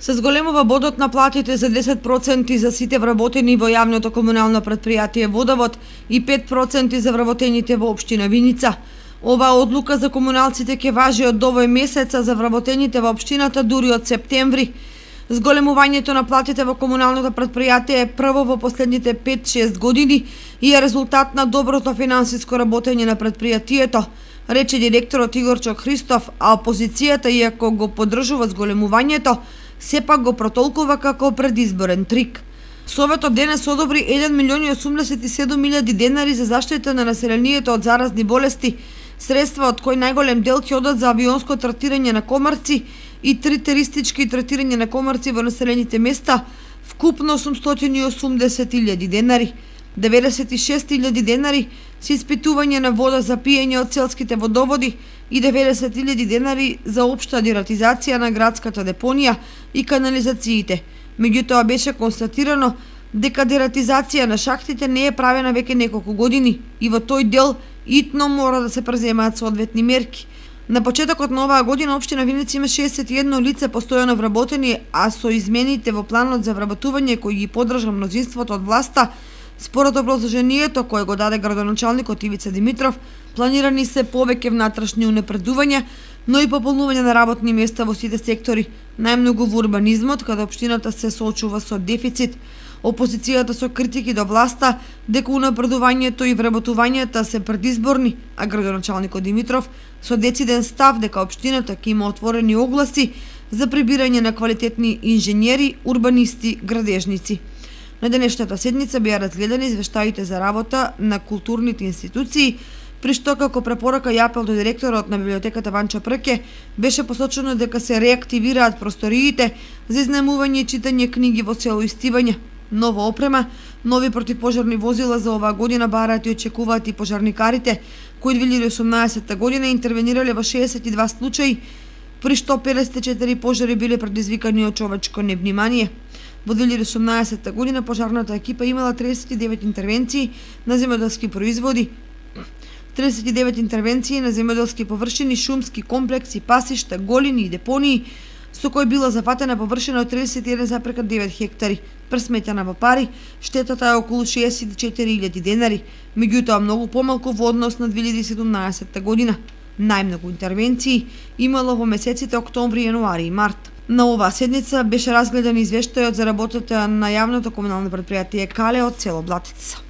Се зголемува бодот на платите за 10% за сите вработени во јавното комунално претпријатие Водовод и 5% за вработените во општина Виница. Оваа одлука за комуналците ќе важи од овој месец, а за вработените во општината дури од септември. Зголемувањето на платите во комуналното претпријатие е прво во последните 5-6 години и е резултат на доброто финансиско работење на претпријатието, рече директорот Игорчо Христов, а опозицијата, иако го поддржува зголемувањето, сепак го протолкува како предизборен трик. Советот денес одобри 1.087.000 денари за заштита на населението од заразни болести, средства од кои најголем дел ќе одат за авионско третирање на комарци и 3 теристички третирање на комарци во населените места, вкупно 880.000 денари. 96.000 денари за испитување на вода за пиење од селските водоводи и 90.000 денари за општа дератизација на градската депонија и канализациите. Меѓутоа беше констатирано дека дератизација на шахтите не е правена веќе неколку години и во тој дел итно мора да се преземаат соодветни мерки. На почетокот на оваа година општина Виница има 61 лице постојано вработени, а со измените во планот за вработување кои ги поддржа мнозинството од власта, според образложението кое го даде градоначалникот Ивица Димитров, планирани се повеќе внатрешни унапредувања, но и пополнување на работни места во сите сектори, најмногу во урбанизмот, каде општината се соочува со дефицит. Опозицијата со критики до власта дека унапредувањето и вработувањата се предизборни, а градоначалникот Димитров со дециден став дека општината ќе има отворени огласи за прибирање на квалитетни инженери, урбанисти, градежници. На денешната седница беа разгледани извештаите за работа на културните институции, при што како препорака и апел до директорот на библиотеката Ванчо Прке беше посочено дека се реактивираат просториите за изнемување и читање книги во село Истивање. Нова опрема, нови противпожарни возила за оваа година бараат и очекуваат и пожарникарите, кои 2018 година интервенирале во 62 случаи, при што 54 пожари биле предизвикани од човечко невнимание. Во 2018 година пожарната екипа имала 39 интервенции на земјоделски производи, 39 интервенции на земјоделски површини, шумски комплекси, пасишта, голини и депонии, со кои била зафатена површина од 31,9 хектари. Пресметена во пари, штетата е околу 64.000 денари, меѓутоа многу помалку во однос на 2017 година. Најмногу интервенции имало во месеците октомври, јануари и март. На оваа седница беше разгледан извештајот за работата на јавното комунално претпријатие Кале од село Блатица.